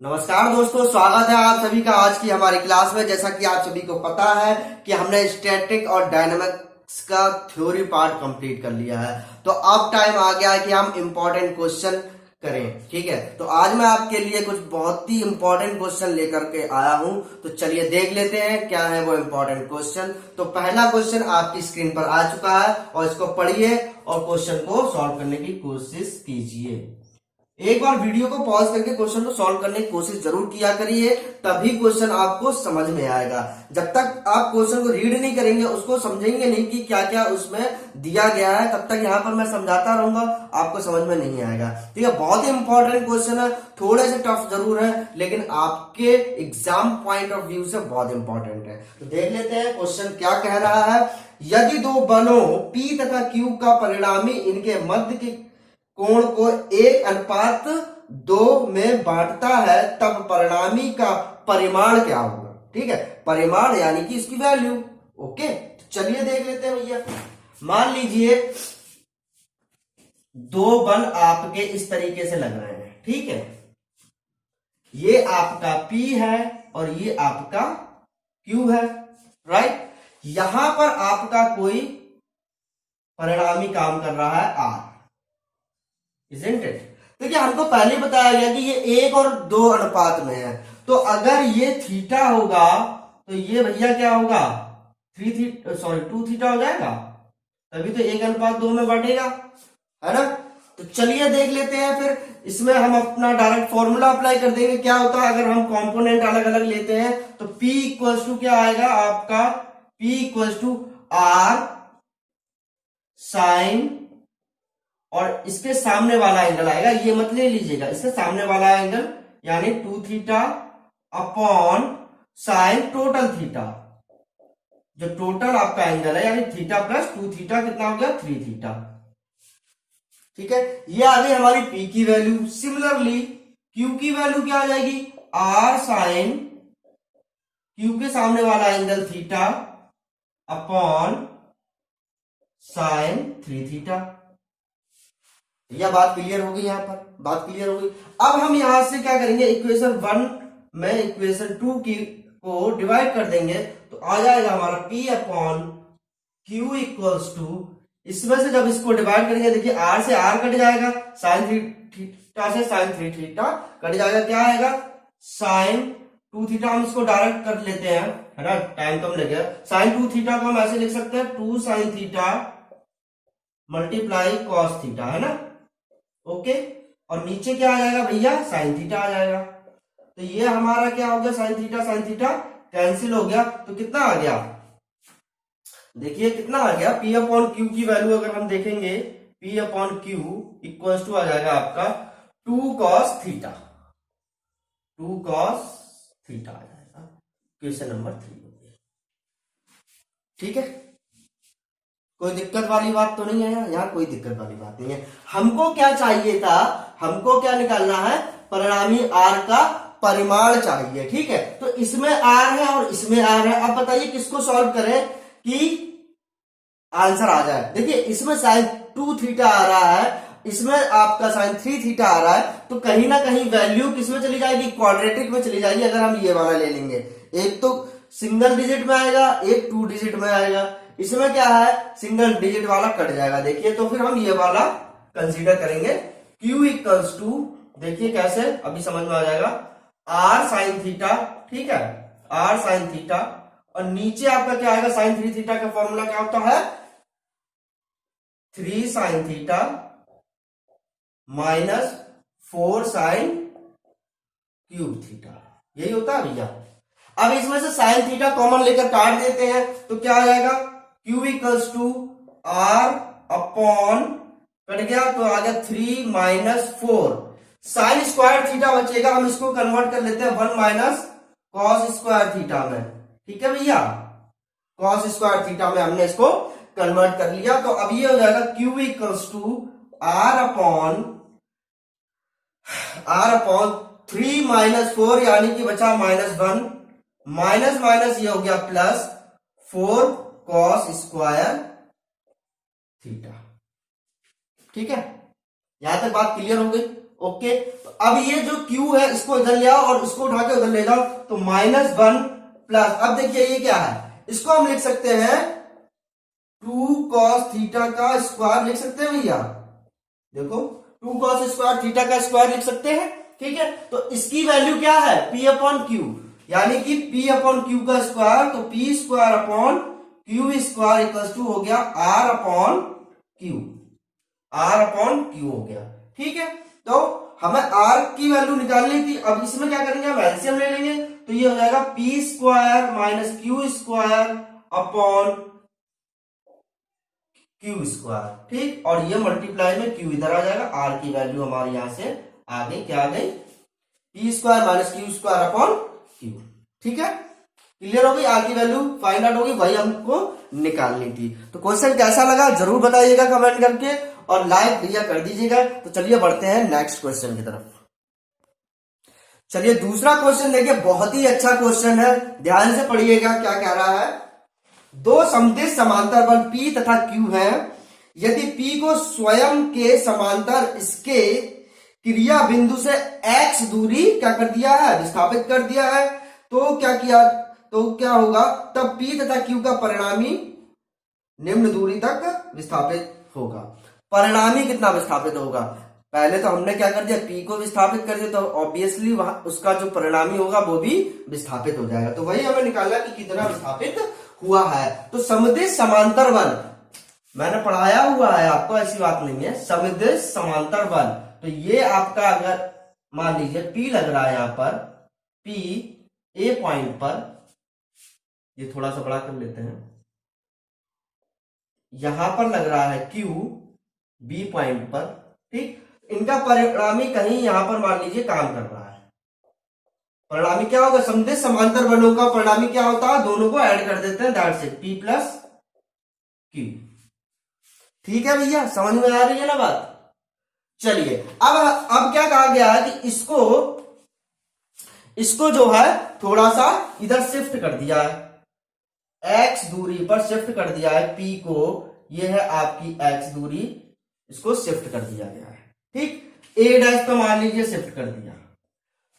नमस्कार दोस्तों, स्वागत है आप सभी का आज की हमारी क्लास में। जैसा कि आप सभी को पता है कि हमने स्टैटिक और डायनामिक्स का थ्योरी पार्ट कंप्लीट कर लिया है, तो अब टाइम आ गया है कि हम इंपॉर्टेंट क्वेश्चन करें। ठीक है, तो आज मैं आपके लिए कुछ बहुत ही इंपॉर्टेंट क्वेश्चन लेकर के आया हूं, तो चलिए देख लेते हैं क्या है वो इंपॉर्टेंट क्वेश्चन। तो पहला क्वेश्चन आपकी स्क्रीन पर आ चुका है और इसको पढ़िए और क्वेश्चन को सॉल्व करने की कोशिश कीजिए। एक बार वीडियो को पॉज करके क्वेश्चन को सॉल्व करने की कोशिश जरूर किया करिए, तभी क्वेश्चन आपको समझ में आएगा। जब तक आप क्वेश्चन को रीड नहीं करेंगे, उसको समझेंगे नहीं कि क्या क्या उसमें दिया गया है, तब तक यहाँ पर मैं समझाता रहूंगा, आपको समझ में नहीं आएगा। ठीक है, बहुत ही इंपॉर्टेंट क्वेश्चन है, थोड़े से टफ जरूर है, लेकिन आपके एग्जाम पॉइंट ऑफ व्यू से बहुत इंपॉर्टेंट है। तो देख लेते हैं क्वेश्चन क्या कह रहा है। यदि दो बलों P तथा Q का परिणामी इनके मध्य के कोण को 1:2 में बांटता है, तब परिणामी का परिमाण क्या होगा। ठीक है, परिमाण यानी कि इसकी वैल्यू। ओके, तो चलिए देख लेते हैं भैया। मान लीजिए दो बल आपके इस तरीके से लग रहे हैं। ठीक है, ये आपका P है और ये आपका Q है, राइट। यहां पर आपका कोई परिणामी काम कर रहा है R, Isn't it? देखिए, हमको पहले बताया गया कि ये 1 और 2 अनुपात में है, तो अगर ये थीटा होगा तो ये भैया क्या होगा, 2 थीटा हो जाएगा, तभी तो 1:2 में बढ़ेगा, है ना। तो चलिए देख लेते हैं, फिर इसमें हम अपना डायरेक्ट फॉर्मूला अप्लाई कर देंगे। क्या होता है अगर हम कंपोनेंट अलग अलग लेते हैं, तो P इक्वल्स टू क्या आएगा आपका, P equals to R sine, और इसके सामने वाला एंगल आएगा, ये मत ले लीजिएगा, इसके सामने वाला एंगल यानी 2 theta upon sine total theta, जो टोटल आपका एंगल है यानी थीटा प्लस 2 थीटा कितना हो गया, 3 थीटा। ठीक है, ये आ गई हमारी P की वैल्यू। सिमिलरली Q की वैल्यू क्या आ जाएगी, R साइन Q के सामने वाला angle theta upon sine 3 theta. यह बात क्लियर होगी, यहां पर बात क्लियर होगी। अब हम यहां से क्या करेंगे, इक्वेशन 1 में इक्वेशन 2 की को डिवाइड कर देंगे, तो आ जाएगा हमारा P upon Q equals to, इसमें से जब इसको डिवाइड करेंगे, देखिए R से R कट जाएगा, साइन 3 थीटा से साइन 3 थीटा कट जाएगा, क्या आएगा साइन 2 थीटा। हम इसको डायरेक्ट कर लेते हैं, है ना, टाइम कम लगेगा। साइन 2 थीटा को हम ऐसे लिख सकते हैं 2 sine theta multiply cos theta, है ना। ओके, और नीचे क्या आ जाएगा भैया, साइन थीटा आ जाएगा। तो ये हमारा क्या हो गया, साइन थीटा कैंसिल हो गया, तो कितना आ गया, देखिए कितना आ गया, P अपॉन Q की वैल्यू अगर हम देखेंगे, P upon Q equals to आ जाएगा आपका 2 cos थीटा, 2 cos थीटा आ जाएगा। Question number 3। ठीक है, कोई दिक्कत वाली बात तो नहीं है यहाँ कोई दिक्कत वाली बात नहीं है। हमको क्या चाहिए था, हमको क्या निकालना है, परिणामी R का परिमाण चाहिए। ठीक है, तो इसमें R है और इसमें R है। अब बताइए किसको सॉल्व करें कि आंसर आ जाए। देखिए, इसमें साइन 2 थीटा आ रहा है, इसमें आपका साइन 3 थीटा आ रहा है, तो कहीं ना कहीं वैल्यू किसमें चली जाएगी, क्वाड्रेटिक में चली जाएगी। अगर हम ये वाला ले लेंगे, एक तो सिंगल डिजिट में आएगा, एक 2 डिजिट में आएगा, इसमें क्या है सिंगल डिजिट वाला कट जाएगा। देखिए, तो फिर हम ये वाला कंसीडर करेंगे, Q इक्वल्स टू, देखिए कैसे अभी समझ में आ जाएगा, R साइन थीटा। ठीक है, R साइन थीटा, और नीचे आपका क्या आएगा, साइन 3 थीटा का फॉर्मूला क्या होता है, 3 sine theta minus 4 sine cube theta, यही होता है भैया। अब इसमें से साइन थीटा कॉमन लेकर काट देते हैं, तो क्या आ जाएगा, Q equals to R upon, cut गया तो आ गया 3 माइनस 4 साइन स्क्वायर थीटा बचेगा, हम इसको कन्वर्ट कर लेते हैं 1 माइनस कॉस स्क्वायर थीटा में। ठीक है भैया, कॉस स्क्वायर थीटा में हमने इसको कन्वर्ट कर लिया, तो अब ये हो जाएगा Q equals to R upon 3 minus 4 यानी कि बचा -1, माइनस माइनस ये हो गया प्लस 4 कॉस स्क्वायर थीटा। ठीक है, यहां तक बात क्लियर हो गई। ओके, तो अब ये जो Q है इसको इधर ले आओ और इसको उठा के उधर ले जाओ, तो -1 प्लस, अब देखिए ये क्या है, इसको हम लिख सकते हैं 2 cos थीटा का स्क्वायर लिख सकते हैं भैया, देखो 2 cos स्क्वायर थीटा का स्क्वायर लिख सकते हैं। ठीक है, तो इसकी वैल्यू क्या है, P/Q, यानी कि P/Q का स्क्वायर, तो P square upon Q square equal to हो गया R/Q, R/Q हो गया। ठीक है, तो हमें R की वैल्यू निकालनी थी, अब इसमें क्या करेंगे, हम एलसीएम ले लेंगे, तो ये हो जाएगा P square minus Q square upon Q square. ठीक, और ये मल्टीप्लाई में Q इधर आ जाएगा, R की वैल्यू हमारी यहां से आ गई, क्या आ गई, P square minus Q square upon Q। ठीक है, क्लियर हो गई, R की वैल्यू फाइंड आउट होगी, वही हमको निकालनी थी। तो क्वेश्चन कैसा लगा जरूर बताइएगा कमेंट करके, और लाइक भैया कर दीजिएगा। तो चलिए बढ़ते हैं नेक्स्ट क्वेश्चन की तरफ। चलिए दूसरा क्वेश्चन देखिए, बहुत ही अच्छा क्वेश्चन है, ध्यान से पढ़िएगा क्या कह रहा है। दो समदिश समांतर बल P तथा Q है, यदि P को स्वयं के समांतर इसके क्रिया बिंदु से x दूरी क्या कर दिया है, विस्थापित कर दिया है, तो क्या किया, तो क्या होगा, तब P तथा Q का परिणामी निम्न दूरी तक विस्थापित होगा। परिणामी कितना विस्थापित होगा, पहले तो हमने क्या कर दिया, P को विस्थापित कर दिया, तो ऑब्वियसली वहां उसका जो परिणामी होगा वो भी विस्थापित हो जाएगा। तो वही हमें निकालना कि कितना विस्थापित हुआ है। तो समदिश समांतर बल मैंने पढ़ाया हुआ है आपको, ऐसी बात नहीं है, समदिश समांतर बल, तो ये आपका अगर मान लीजिए P लग रहा है यहां पर, P A पॉइंट पर, ये थोड़ा सा बड़ा कर लेते हैं, यहां पर लग रहा है Q B पॉइंट पर। ठीक, इनका परिणामी कहीं यहां पर मान लीजिए काम कर रहा है, परिणामी क्या होगा, समदिश समांतर बलों का परिणामी क्या होता है, दोनों को ऐड कर देते हैं, that's it, P plus Q। ठीक है भैया, समझ में आ रही है ना बात। चलिए अब क्या कहा गया है कि इसको जो है थोड़ा सा इधर शिफ्ट कर दिया है, x दूरी पर शिफ्ट कर दिया है P को, ये है आपकी x दूरी, इसको शिफ्ट कर दिया गया है। ठीक, A डैश पे मान लीजिए शिफ्ट कर दिया,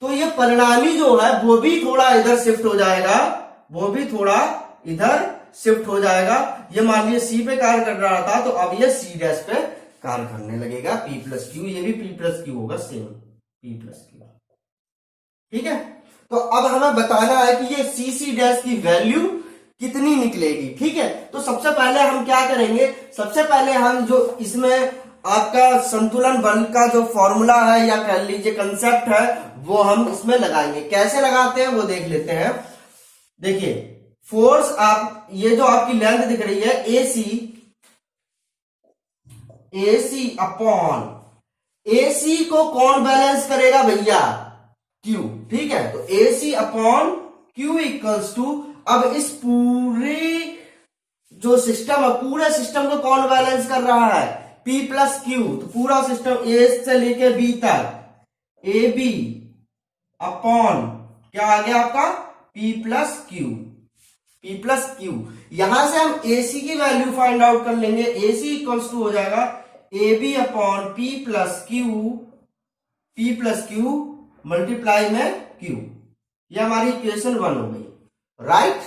तो ये परिणामी जो है वो भी थोड़ा इधर शिफ्ट हो जाएगा, वो भी थोड़ा इधर शिफ्ट हो जाएगा। ये मान लीजिए C पे कार्य कर रहा था, तो अब ये C डैश पे कार्य करने लगेगा, P प्लस Q, ये भी P प्लस Q होगा, सेम P प्लस Q। ठीक है, तो अब हमें बताना है कि ये C डैश की वैल्यू कितनी निकलेगी। ठीक है, तो सबसे पहले हम क्या करेंगे, सबसे पहले हम जो इसमें आपका संतुलन बल का जो फॉर्मूला है या कह लीजिए कंसेप्ट है, वो हम इसमें लगाएंगे। कैसे लगाते हैं वो देख लेते हैं। देखिए फोर्स, आप ये जो आपकी लेंथ दिख रही है AC अपॉन AC को कौन बैलेंस करेगा भैया, Q। ठीक है, तो AC upon Q equals to, अब इस पूरे जो सिस्टम है, पूरे सिस्टम को कौन बैलेंस कर रहा है, P प्लस Q, तो पूरा सिस्टम A से लेके B तक AB अपॉन क्या आ गया आपका, P plus Q, P plus Q। यहां से हम AC की वैल्यू फाइंड आउट कर लेंगे, AC इक्वल्स टू हो जाएगा AB upon P plus Q multiply में Q, ये हमारी इक्वेशन 1 हो गई, राइट।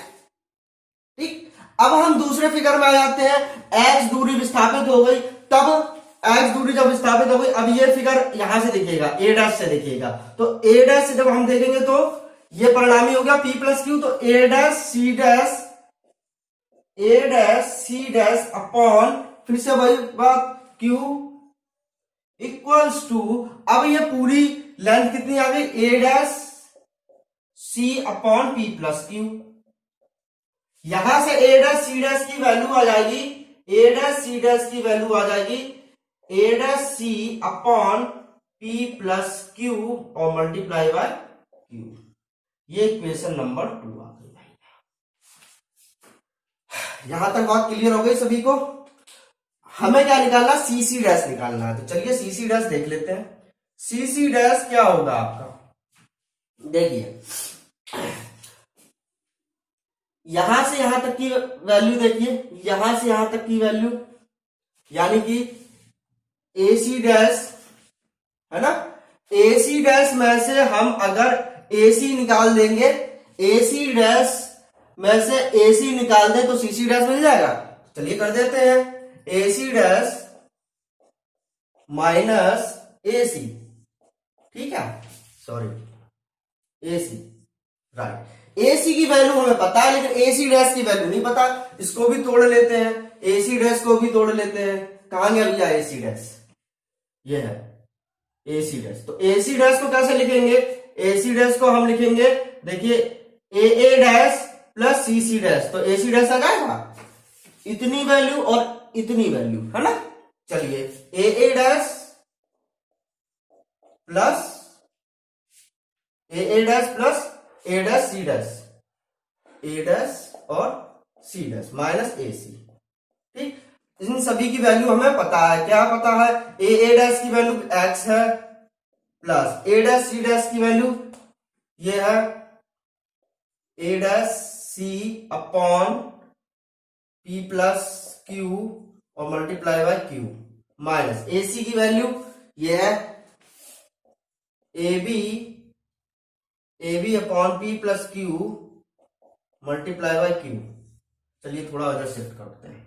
ठीक, अब हम दूसरे फिगर में आ जाते हैं, x दूरी विस्थापित हो गई, तब x दूरी जब विस्थापित हो गई, अब ये फिगर यहां से दिखेगा, A डैश से दिखेगा, तो A डैश से जब हम देखेंगे तो ये परिणामी हो गया P प्लस Q, तो A dash C dash upon फिर से वही बात Q इक्वल्स टू, अब ये पूरी लेंथ कितनी आ गई, A dash C upon P plus Q। यहां से A डैश C डैश की वैल्यू आ जाएगी, A डैश C डैश की वैल्यू आ जाएगी A dash C upon P plus Q और मल्टीप्लाई बाय Q। ये इक्वेशन नंबर 2 आ गई। यहां तक बात क्लियर हो गई सभी को। हमें क्या निकालना, CC डैश निकालना है, तो चलिए CC डैश देख लेते हैं। CC डैश क्या होगा आपका, देखिए यहां से यहां तक की वैल्यू देखिए, यहां से यहां तक की वैल्यू, यानी कि AC डैश, है ना, AC डैश में से हम अगर AC निकाल देंगे, AC डैश में से AC निकाल दें तो CC डैश मिल जाएगा। चलिए कर देते हैं, AC डैश माइनस AC, ठीक है, सॉरी AC, राइट। AC की वैल्यू हमें पता है लेकिन AC डैश की वैल्यू नहीं पता, इसको भी तोड़ लेते हैं, AC डैश को भी तोड़ लेते हैं। कहां गया भैया AC डैश, ये है AC डैश। तो AC डैश को कैसे लिखेंगे, AC डैश को हम लिखेंगे, देखिए AA dash plus CC dash, तो AC डैश आ जाएगा इतनी वैल्यू और इतनी वैल्यू, है ना। चलिए AA dash plus AA dash plus A dash C dash, A dash और C डैश माइनस AC, ठीक। इन सभी की वैल्यू हमें पता है, क्या पता है, AA डैश की वैल्यू x है plus A dash C dash की वैल्यू ये है A dash C upon P plus Q और multiply by Q minus AC की वैल्यू ये है AB upon P plus Q multiply by Q। चलिए थोड़ा उधर शिफ्ट करते हैं,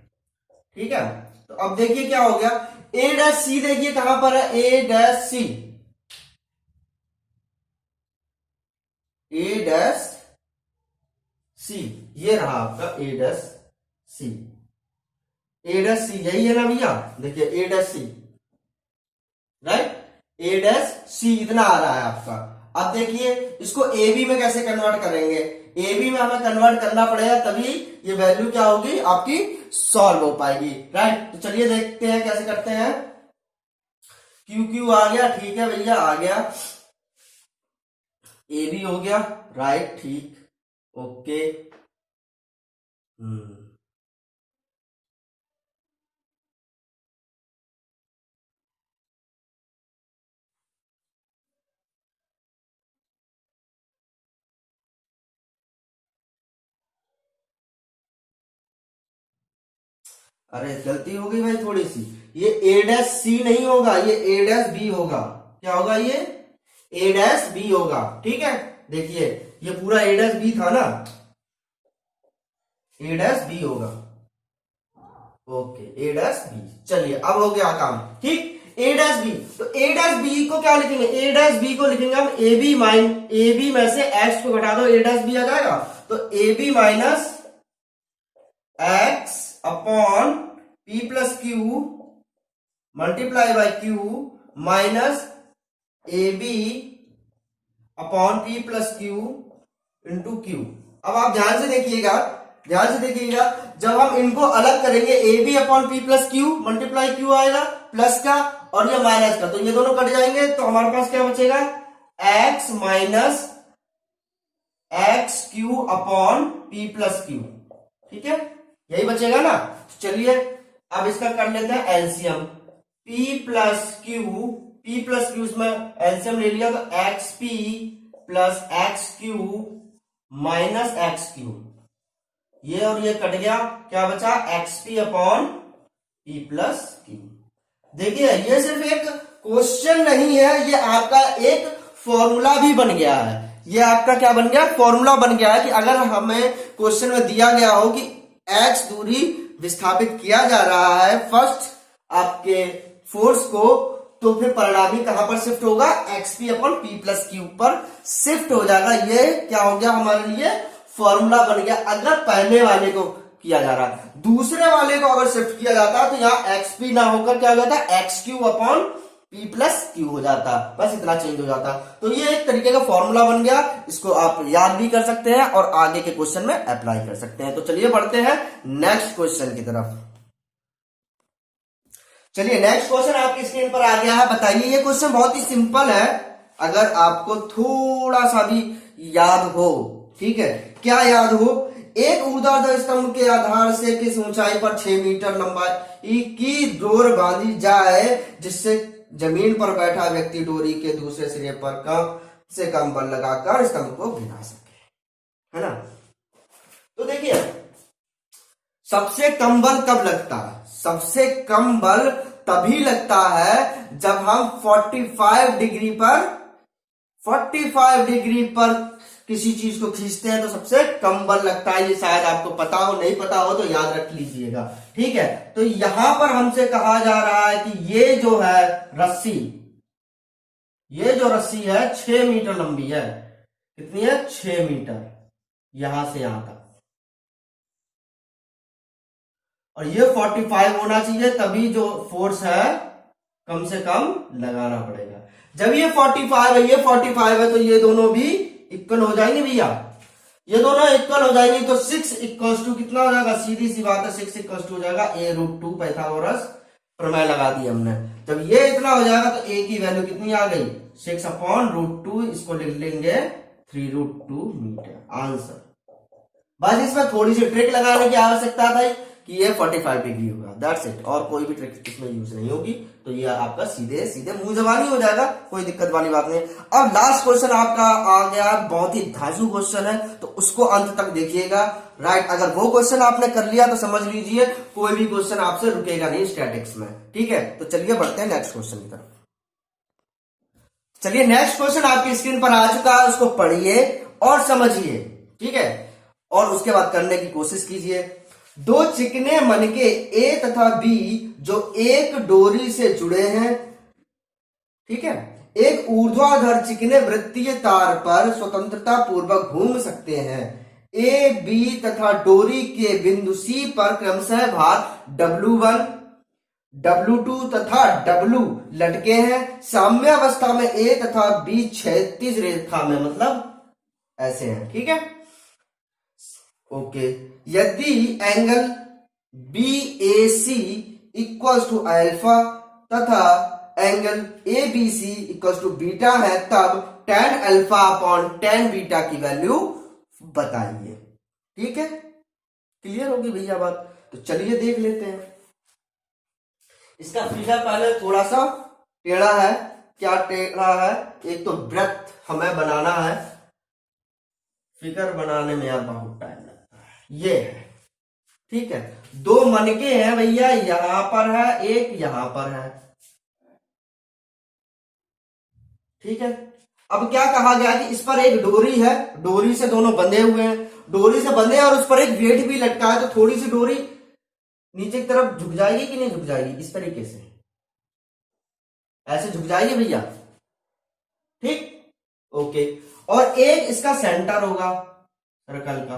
ठीक है। तो अब देखिए क्या हो गया, A डैश C देखिए कहां पर है, A dash C, A dash C, ये रहा आपका A dash C, A dash C यही है ना भैया, देखिए A dash C, right, A dash C इतना आ रहा है आपका। अब देखिए इसको AB में कैसे कन्वर्ट करेंगे, AB में हमें कन्वर्ट करना पड़ेगा तभी ये वैल्यू क्या होगी आपकी सॉल्व हो पाएगी, राइट। तो चलिए देखते हैं कैसे करते हैं। QQ आ गया, ठीक है भैया आ गया, AB हो गया, राइट, ठीक, ओके। अरे गलती हो गई भाई थोड़ी सी, ये A डैश C नहीं होगा, ये A डैश B होगा। क्या होगा, ये A डैश B होगा, ठीक है। देखिए ये पूरा A डैश B था ना, A डैश B होगा, ओके A डैश B। चलिए अब हो गया काम, ठीक। A डैश B, तो A डैश B को क्या लिखेंगे, A डैश B को लिखेंगे हम AB में से x को घटा दो, A डैश B आ जाएगा, तो AB minus x upon P plus Q multiply by Q minus AB upon P plus Q into Q। अब आप ध्यान से देखिएगा, जब हम इनको अलग करेंगे AB upon P plus Q multiply Q आएगा प्लस का और ये माइनस का, तो ये दोनों कट जाएंगे, तो हमारे पास क्या बचेगा, x minus XQ upon P plus Q, ठीक है, यही बचेगा ना। चलिए अब इसका कर लेते हैं एलसीएम, P प्लस Q इसमें एलसीएम ले लिया, तो XP plus XQ minus XQ, ये और ये कट गया, क्या बचा, XP upon P plus Q। देखिए ये सिर्फ एक क्वेश्चन नहीं है, ये आपका एक फॉर्मूला भी बन गया है, ये आपका क्या बन गया, फॉर्मूला बन गया है कि अगर हमें क्वेश्चन में दिया गया हो कि x दूरी विस्थापित किया जा रहा है फर्स्ट आपके फोर्स को, तो फिर परिणामी कहां पर शिफ्ट होगा, XP upon P plus Q पर शिफ्ट हो जाएगा। ये क्या हो गया हमारे लिए, फॉर्मूला बन गया। अगर पहले वाले को किया जा रहा है, दूसरे वाले को अगर शिफ्ट किया जाता तो यहाँ XP ना होकर क्या हो जाता, XQ upon P plus Q हो जाता, बस इतना चेंज हो जाता। तो ये एक तरीके का फॉर्मूला बन गया, इसको आप याद भी कर सकते हैं और आगे के क्वेश्चन में अप्लाई कर सकते हैं। तो चलिए बढ़ते हैं नेक्स्ट क्वेश्चन की तरफ। चलिए नेक्स्ट क्वेश्चन आपकी स्क्रीन पर आ गया है, बताइए। ये क्वेश्चन बहुत ही सिंपल है, अगर आपको थोड़ा सा भी याद हो, ठीक है। क्या याद हो, एक ऊर्ध्वाधर स्तंभ के आधार से किस ऊंचाई पर 6 मीटर लंबाई की डोर बांधी जाए जिससे जमीन पर बैठा व्यक्ति डोरी के दूसरे सिरे पर कम से कम बल लगाकर स्तंभ को गिरा सके, है ना। तो देखिए सबसे कम बल कब लगता है, सबसे कम बल तभी लगता है जब हम 45 डिग्री पर किसी चीज को खींचते हैं तो सबसे कम बल लगता है। ये शायद आपको पता हो, नहीं पता हो तो याद रख लीजिएगा। ठीक है, तो यहां पर हमसे कहा जा रहा है कि ये जो है रस्सी, ये जो रस्सी है 6 मीटर लंबी है। कितनी है? 6 मीटर, यहां से यहां तक। और ये 45 होना चाहिए, तभी जो फोर्स है कम से कम लगाना पड़ेगा। जब ये 45 है, ये 45 है, तो ये दोनों भी इक्वल हो जाएंगे भैया। ये दोनों इक्वल हो जाएंगे तो 6 इक्वल्स टू कितना हो जाएगा? सीधी सी बात है, 6 इक्वल्स टू हो जाएगा a√2 पाइथागोरस प्रमेय लगा दी हमने। जब ये इतना हो जाएगा तो a की वैल्यू कितनी आ गई? 6/√2। इसको लिख लेंगे 3√2 मीटर। आंसर। बस इसमें थोड़ी सी ट्रिक लगाने की आवश्यकता था कि ये 45 डिग्री होगा, दैट्स इट। और कोई भी ट्रिक इसमें यूज नहीं होगी, तो ये आपका सीधे सीधे मुंह जबानी हो जाएगा, कोई दिक्कत वाली बात नहीं। अब लास्ट क्वेश्चन आपका आ गया, बहुत ही धांसू क्वेश्चन है, तो उसको अंत तक देखिएगा। राइट, अगर वो क्वेश्चन आपने कर लिया तो समझ लीजिए कोई भी क्वेश्चन आपसे रुकेगा नहीं स्टैटिक्स में। ठीक है, तो चलिए बढ़ते हैं नेक्स्ट क्वेश्चन की तरफ। चलिए, नेक्स्ट क्वेश्चन आपकी स्क्रीन पर आ चुका है, उसको पढ़िए और समझिए। ठीक है, और उसके बाद करने की कोशिश कीजिए। दो चिकने मनके ए तथा बी जो एक डोरी से जुड़े हैं, ठीक है, एक ऊर्ध्वाधर चिकने वृत्तीय तार पर स्वतंत्रता पूर्वक घूम सकते हैं। ए, बी तथा डोरी के बिंदु सी पर क्रमशः भार W1, W2 तथा W लटके हैं। साम्य अवस्था में ए तथा बी क्षैतिज रेखा में, मतलब ऐसे हैं। ठीक है, ओके। यदि angle BAC equals to alpha तथा angle ABC equals to beta है, तब tan alpha upon tan beta की वैल्यू बताइए। ठीक है, क्लियर होगी भैया बात? तो चलिए देख लेते हैं। इसका फिगर पहले थोड़ा सा टेढ़ा है। क्या टेढ़ा है? एक तो वृत्त हमें बनाना है, फिगर बनाने में यार बहुत टाइम लगता है। ये है, ठीक है, दो मनके हैं भैया, यहां पर है एक, यहां पर है। ठीक है, अब क्या कहा गया कि इस पर एक डोरी है, डोरी से दोनों बंधे हुए हैं, डोरी से बंधे हैं और उस पर एक वेट भी लटका है, तो थोड़ी सी डोरी नीचे की तरफ झुक जाएगी कि नहीं झुक जाएगी? इस तरीके से ऐसे झुक जाएगी भैया। ठीक, ओके। और एक इसका सेंटर होगा सर्कल का,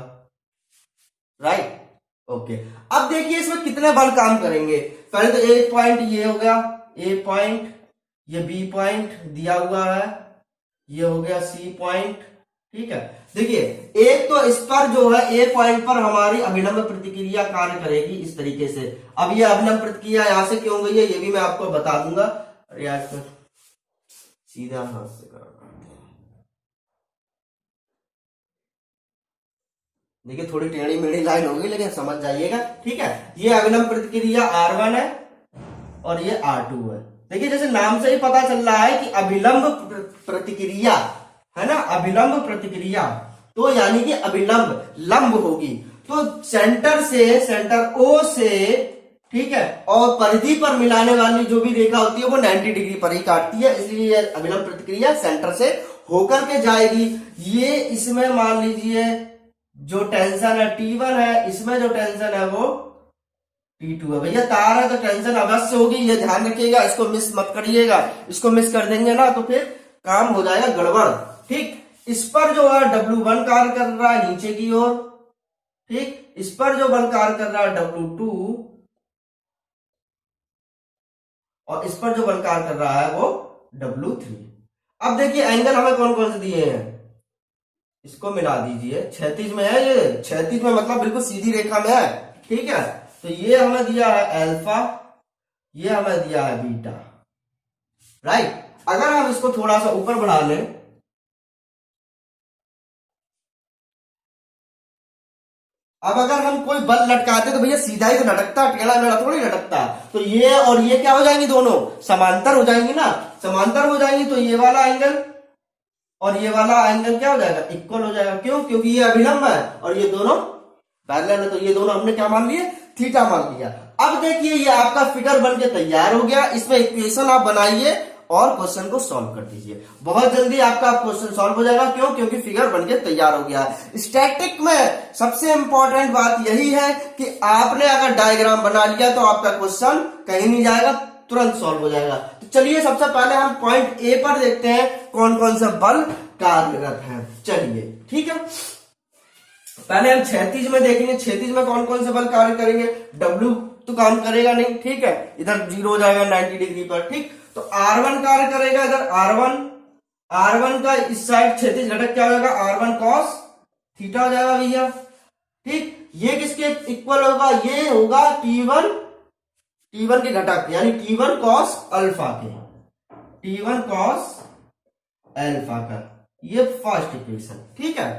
राइट, ओके। अब देखिए इसमें कितने बल काम करेंगे। पहले तो एक पॉइंट ये हो गया, ए पॉइंट, ये बी पॉइंट दिया हुआ है, ये हो गया सी पॉइंट। ठीक है, देखिए एक तो इस पर जो है ए पॉइंट पर हमारी अभिलंब प्रतिक्रिया कार्य करेगी इस तरीके से। अब ये अभिलंब प्रतिक्रिया यहां से क्यों गई है ये भी मैं आपको बता दूंगा। यार सीधा हाथ से करना, देखिए थोड़ी टेढ़ी मेढ़ी लाइन होगी लेकिन समझ जाइएगा। ठीक है, ये अभिलंब प्रतिक्रिया R1 है और ये R2 है। देखिए जैसे नाम से ही पता चल रहा है कि अभिलंब प्रतिक्रिया है ना, अभिलंब प्रतिक्रिया, तो यानी कि अभिलंब लंब होगी। तो सेंटर से, सेंटर O से, ठीक है, और परिधि पर मिलाने वाली जो भी रेखा होती है वो 90 डिग्री पर ही काटती है, इसलिए अभिलंब प्रतिक्रिया सेंटर से होकर के जाएगी। ये इसमें मान लीजिए जो टेंशन है T1 है, इसमें जो टेंशन है वो T2 है। भैया तार है तो टेंशन अवश्य होगी, ये ध्यान रखिएगा, इसको मिस मत करिएगा। इसको मिस कर देंगे ना तो फिर काम हो जाएगा गड़बड़। ठीक, इस पर जो है W1 कार्य कर रहा है नीचे की ओर, ठीक, इस पर जो बल कार्य कर रहा है W2, और इस पर जो बल कार्य कर रहा है वो W3। अब देखिए एंगल हमें कौन कौन से दिए हैं, इसको मिला दीजिए। क्षैतिज में है, ये क्षैतिज में मतलब बिल्कुल सीधी रेखा में है। ठीक है, तो ये हमें दिया है अल्फा, ये हमें दिया है बीटा, राइट। अगर हम इसको थोड़ा सा ऊपर बढ़ा लें, अब अगर हम कोई बल लटकाते तो भैया सीधा ही तो लटकता, टेढ़ा मेढ़ा थोड़ी लटकता। तो ये और ये क्या हो जाएंगी, दोनों समांतर हो जाएंगी ना, समांतर हो जाएंगी, तो ये वाला एंगल और ये वाला एंगल क्या हो जाएगा, इक्वल हो जाएगा। क्यों? क्योंकि ये अभिलंब है और ये दोनों पैरेलल है, तो ये दोनों हमने क्या मान लिए, थीटा मान लिया। अब देखिए ये आपका फिगर बन के तैयार हो गया, इसमें इक्वेशन आप बनाइए और क्वेश्चन को सॉल्व कर दीजिए। बहुत जल्दी आपका क्वेश्चन सॉल्व हो जाएगा। क्यों? क्योंकि फिगर बन के तैयार हो गया। स्टैटिक में सबसे इंपॉर्टेंट बात यही है कि आपने अगर डायग्राम बना लिया तो आपका क्वेश्चन कहीं नहीं जाएगा, तुरंत सॉल्व हो जाएगा। तो चलिए सबसे पहले हम पॉइंट ए पर देखते हैं कौन कौन से बल कार्यरत है। चलिए ठीक है, पहले हम क्षैतिज में देखेंगे, क्षैतिज में कौन कौन से बल कार्य करेंगे। डब्ल्यू तो काम करेगा नहीं, ठीक है, इधर 0 हो जाएगा 90 डिग्री पर, ठीक। तो R1 कार्य करेगा इधर, R1 का इस साइड क्षैतिज घटक क्या हो जाएगा, R1 cos थीटा हो जाएगा भैया, ठीक। ये किसके इक्वल होगा, ये होगा T1 के घटक यानी T1 cos अल्फा के, T1 cos अल्फा का, ये फर्स्ट इक्वेशन, ठीक है।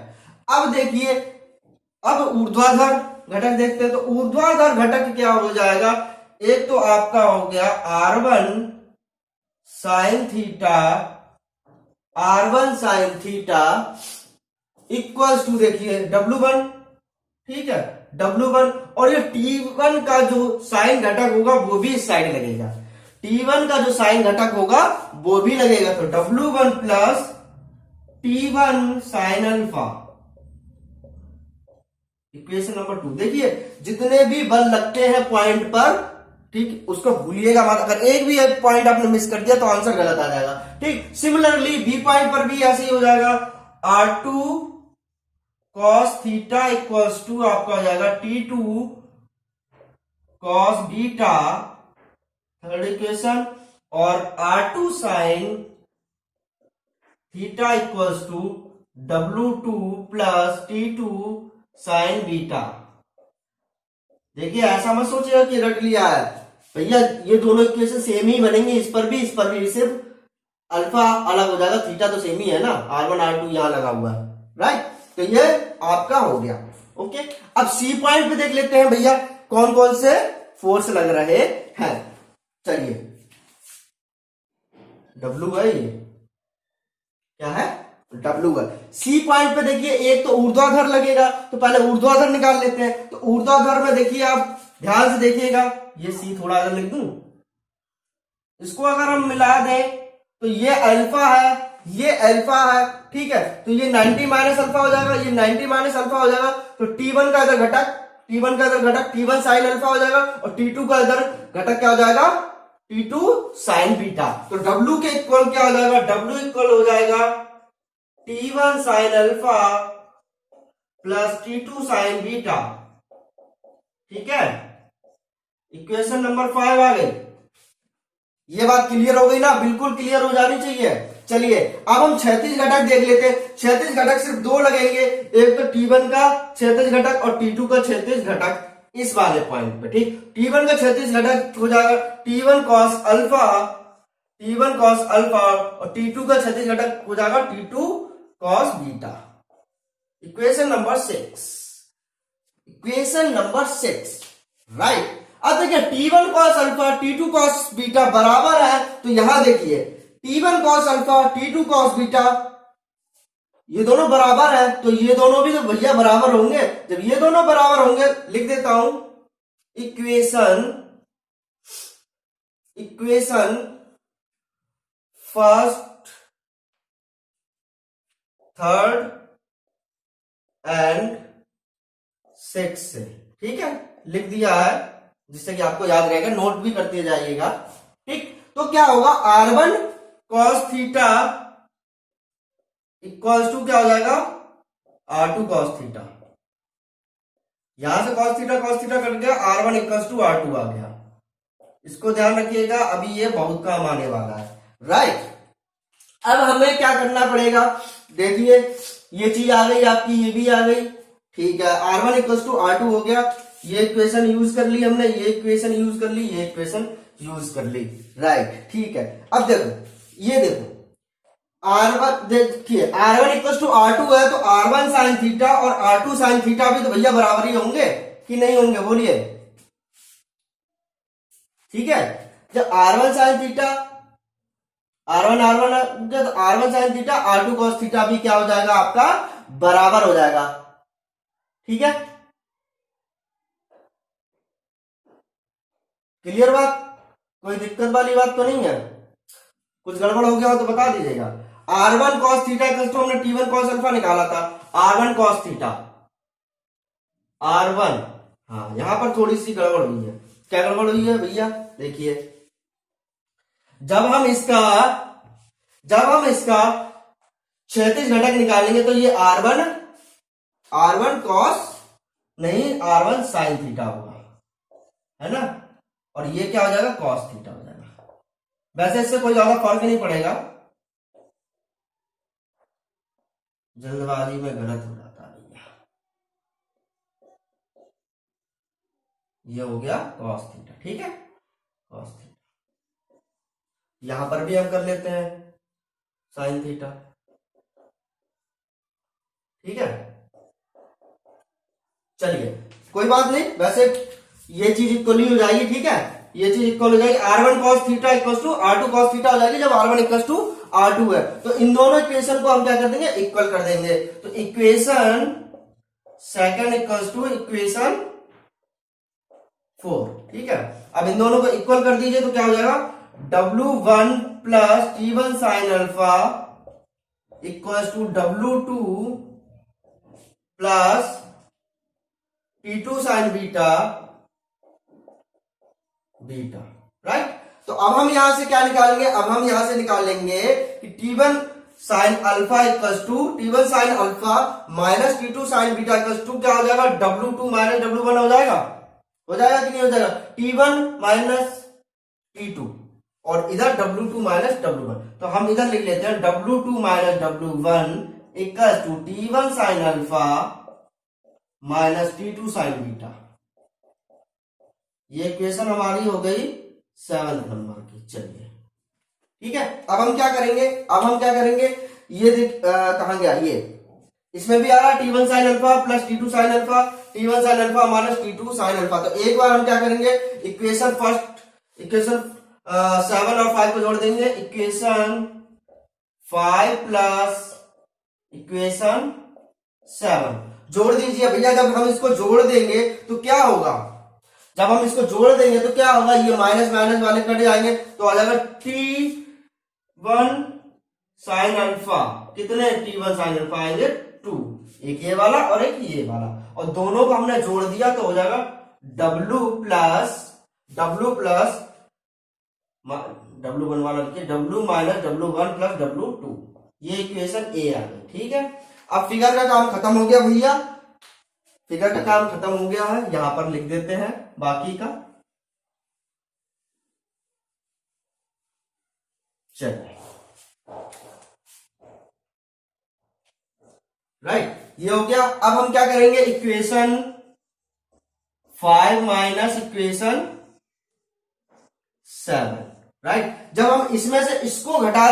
अब देखिए, अब ऊर्ध्वाधर घटक देखते हैं। तो ऊर्ध्वाधर घटक क्या हो जाएगा, एक तो आपका हो गया R1 sin theta equals to देखिए W1, ठीक है, W1, और ये T1 का जो साइन घटक होगा वो भी इस साइड लगेगा, T1 का जो साइन घटक होगा वो भी लगेगा। तो W1 plus T1 sine alpha, equation number 2। देखिए जितने भी बल लगते हैं पॉइंट पर, ठीक, उसको भूलिएगा मत। अगर एक भी पॉइंट आपने मिस कर दिया तो आंसर गलत आ जाएगा, ठीक। सिमिलरली बी पॉइंट पर भी ऐसे ही हो जाएगा, R2 cos theta equals to आपका हो जाएगा T2 cos beta, third equation, और R2 sin theta equals to W2 plus T2 sine beta. देखिए ऐसा मत सोचिएगा कि रट लिया है भैया, ये दोनों इक्वेशन सेम ही बनेंगे, इस पर भी सिर्फ अल्फा अलग हो जाएगा, थीटा तो सेम ही है ना, R1 R2 यहां लगा हुआ है, राइट। तो ये आपका हो गया, ओके। अब सी पॉइंट पे देख लेते हैं भैया कौन कौन से फोर्स लग रहे हैं। चलिए, डब्ल्यू है, ये क्या है, डब्ल्यू है। सी पॉइंट पे देखिए एक तो ऊर्ध्वाधर लगेगा, तो पहले ऊर्ध्वाधर निकाल लेते हैं। तो ऊर्ध्वाधर में देखिए आप ध्यान से देखिएगा, ये सी थोड़ा अगर लिख दूं, इसको अगर हम मिला दें तो ये अल्फा है, ये अल्फा है, ठीक है। तो ये 90 माइनस अल्फा हो जाएगा, ये 90 माइनस अल्फा हो जाएगा। तो T1 का इधर घटक, T1 साइन अल्फा हो जाएगा, और T2 का इधर घटक क्या हो जाएगा, T2 साइन बीटा। तो W के इक्वल क्या हो जाएगा, W इक्वल हो जाएगा T1 sine alpha plus T2 sine beta, ठीक है। इक्वेशन नंबर 5 आ गई। ये बात क्लियर हो गई ना, बिल्कुल क्लियर हो जानी चाहिए। चलिए अब हम क्षैतिज घटक देख लेते हैं। क्षैतिज घटक सिर्फ दो लगेंगे, एक तो T1 का क्षैतिज घटक और T2 का क्षैतिज घटक, इस वाले पॉइंट पे, ठीक। T1 का क्षैतिज घटक हो जाएगा T1 cos अल्फा, और T2 का क्षैतिज घटक हो जाएगा T2 cos beta. Equation number 6, right. अब देखिए T1 cos alpha T2 cos beta बराबर है, तो यहां देखिए T1 cos alpha T2 cos beta, ये दोनों बराबर है, तो ये दोनों भी तो भैया बराबर होंगे। जब ये दोनों बराबर होंगे, लिख देता हूं equation first, third and six से, ठीक है, लिख दिया है, जिससे कि आपको याद रहेगा, नोट भी करते जाइएगा, ठीक। तो क्या होगा, R1 cos theta equals to क्या हो जाएगा, R2 cos थीटा। यहां से cos थीटा कट गया, R1 इक्वल्स टू R2 आ गया। इसको ध्यान रखिएगा, अभी ये बहुत काम आने वाला है, राइट। अब हमें क्या करना पड़ेगा, देखिए ये चीज आ गई आपकी, ये भी आ गई, ठीक है। R1 इक्वल्स टू R2 हो गया, ये इक्वेशन यूज कर ली हमने, ये इक्वेशन यूज कर ली, ये इक्वेशन यूज कर ली, राइट, ठीक है। अब देखो, ये देखो R1, देखिए R1 इक्वल्स टू R2 है, तो R1 साइन थीटा और R2 साइन थीटा भी तो भैया बराबर ही होंगे कि नहीं होंगे, बोलिए, ठीक है। जब R1 साइन थीटा R1 तो R1 sine theta R2 cos theta भी क्या हो जाएगा, आपका बराबर हो जाएगा, ठीक है। क्लियर बात, कोई दिक्कत वाली बात तो नहीं है? कुछ गड़बड़ हो गया हो तो बता दीजिएगा। R1 cos theta equal to हमने T1 cos अल्फा निकाला था, R1 cos थीटा, R1, हाँ यहां पर थोड़ी सी गड़बड़ हुई है। क्या गड़बड़ हुई है भैया? देखिए, जब हम इसका क्षैतिज घटक निकालेंगे तो ये R1 cos नहीं, R1 sin थीटा होगा, है ना, और ये क्या हो जाएगा? cos थीटा हो जाएगा। वैसे इससे कोई ज्यादा फर्क नहीं पड़ेगा, जल्दबाजी में गलत हो जाता है भैया। ये हो गया cos थीटा, ठीक है, cos थीटा। यहां पर भी हम कर लेते हैं sin थीटा, ठीक है। चलिए कोई बात नहीं, वैसे ये चीज इक्वल ही हो जाएगी, ठीक है, ये चीज इक्वल हो जाएगी। R1 cos theta equal to R2 cos theta हो जाएगी जब R1 इक्वल टू R2 है। तो इन दोनों इक्वेशन को हम क्या कर देंगे? इक्वल कर देंगे। तो equation second equal to equation 4, ठीक है। अब इन दोनों को इक्वल कर दीजिए तो क्या हो जाएगा? W1 plus T1 sine alpha equal to W2 plus T2 sine beta, right. तो अब हम यहां से क्या निकालेंगे? अब हम यहां से निकाल लेंगे कि T1 sine alpha equal to T1 sine alpha minus T2 sine beta equal to क्या हो जाएगा? W2 माइनस W1 हो जाएगा, कि नहीं हो जाएगा? T1 माइनस T2 और इधर W2 माइनस W1। तो हम इधर लिख लेते हैं W2 minus W1 equal to T1 sine alpha minus T2 sine beta. ये इक्वेशन हमारी हो गई 7 नंबर की। चलिए ठीक है, अब हम क्या करेंगे? ये देख कहां गया ये, इसमें भी आ रहा T1 sine alpha plus T2 sine alpha, T1 sine alpha minus T2 sine alpha. तो एक बार हम क्या करेंगे? इक्वेशन 7 और 5 को जोड़ देंगे। इक्वेशन 5 प्लस इक्वेशन 7 जोड़ दीजिए भैया। जब हम इसको जोड़ देंगे तो क्या होगा? ये माइनस माइनस वाले कट जाएंगे तो आ जाएगा T1 साइन अल्फा। कितने T1 साइन अल्फा आएंगे? 2, एक ये वाला और एक ये वाला, और दोनों को हमने जोड़ दिया तो हो जाएगा W प्लस W1 वाला लिखिए, W minus W1 plus W2। ये इक्वेशन ए आ गई, ठीक है। अब फिगर का काम खत्म हो गया भैया, है। यहां पर लिख देते हैं बाकी का। चलिए राइट, ये हो गया। अब हम क्या करेंगे? Equation 5 minus equation 7, right. जब हम इसमें से इसको घटा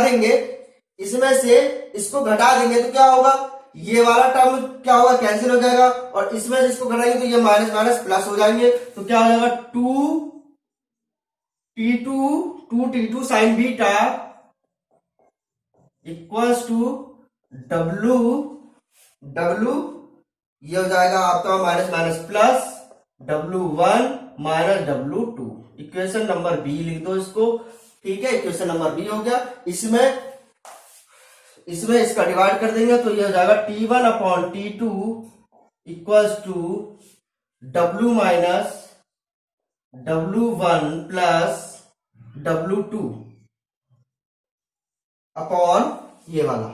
देंगे तो क्या होगा? ये वाला टर्म क्या होगा? कैंसिल हो जाएगा, और इसमें से इसको घटाएंगे तो ये माइनस माइनस प्लस हो जाएंगे। तो क्या हो जाएगा? 2T2 sine beta equals to W ये हो जाएगा आपका minus minus plus W1 minus W2। Equation number B लिख दो इसको, ठीक है। इक्वेशन नंबर बी हो गया। इसमें इसका डिवाइड कर देंगे तो ये हो जाएगा T1 upon T2 equals to W minus W1 plus W2 upon ये वाला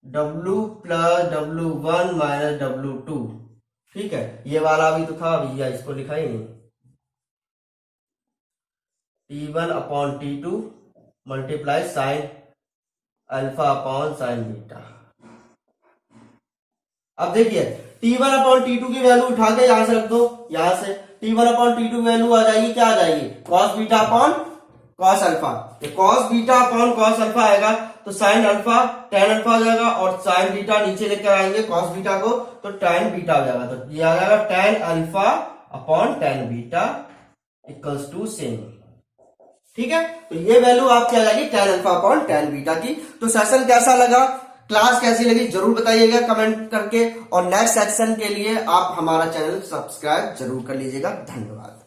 W plus W1 minus W2, ठीक है। ये वाला भी तो था भैया, इसको लिखा ही नहीं। T1 upon T2 multiply sine alpha upon sine beta. अब देखिए T1 अपॉन T2 की वैल्यू उठा के यहां से रख दो। यहां से T1 अपॉन T2 की वैल्यू आ जाएगी, क्या आ जाएगी? Cos beta upon cos alpha. Cos beta upon cos alpha आएगा तो साइन अल्फा टेन अल्फा हो जाएगा, और साइन बीटा नीचे लेकर आएंगे कॉस बीटा को तो टेन बीटा हो जाएगा। तो ये आ जाएगा tan alpha upon tan beta equals to same, ठीक है। तो ये वैल्यू आपकी आ जाएगी tan alpha upon tan beta की। तो सेशन कैसा लगा, क्लास कैसी लगी जरूर बताइएगा कमेंट करके, और नेक्स्ट सेक्शन के लिए आप हमारा चैनल सब्सक्राइब जरूर कर लीजिएगा। धन्यवाद।